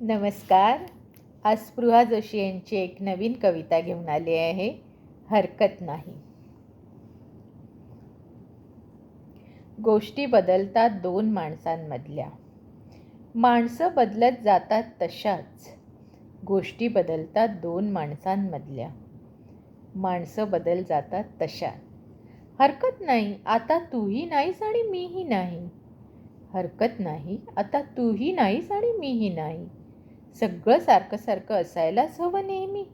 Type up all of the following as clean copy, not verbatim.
नमस्कार. आज स्पृहा जोशी यांची एक नवीन कविता घेऊन आली आहे, हरकत नाही. गोष्टी बदलतात दोन माणसांमधल्या. माणसं बदलत जातात तशाच. गोष्टी बदलतात दोन माणसांमधल्या. माणसं बदल जातात तशा. हरकत नाही, आता तूही नाहीस आणि मीही नाही. हरकत नाही, आता तूही नाहीस आणि मीही नाही. सगळं सारखं सारखं असायलाच हवं नेहमी.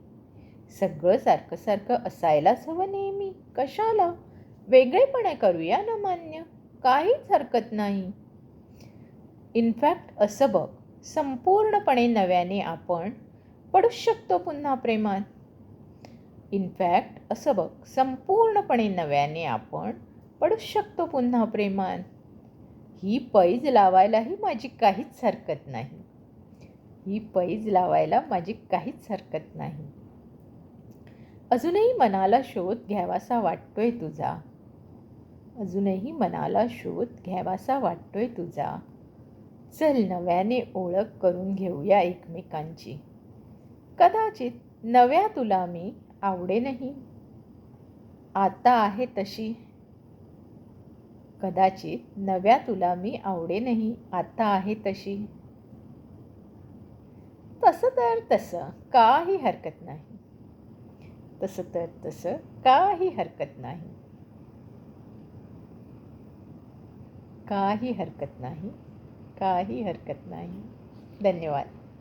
सगळं सारखं सारखं असायलाच हवं नेहमी. कशाला वेगळेपणे करूया ना मान्य. काहीच हरकत नाही. इनफॅक्ट असं बघ, संपूर्णपणे नव्याने आपण पडूच शकतो पुन्हा प्रेमात. इनफॅक्ट असं बघ, संपूर्णपणे नव्याने आपण पडूच शकतो पुन्हा प्रेमात. ही पैज लावायलाही माझी काहीच हरकत नाही. ही पैज लावायला माझी काहीच हरकत नाही. अजूनही मनाला शोध घ्यावासा वाटतोय तुझा. अजूनही मनाला शोध घ्यावासा वाटतोय तुझा. चल नव्याने ओळख करून घेऊया एकमेकांची. कदाचित नव्या तुला मी आवडेनही. आता आहे तशी. कदाचित नव्या तुला मी आवडेनही. आता आहे तशी. तसं तर तसं काही हरकत नाही. तसं तर तसं काही हरकत नाही. काही हरकत नाही. काही हरकत नाही. धन्यवाद.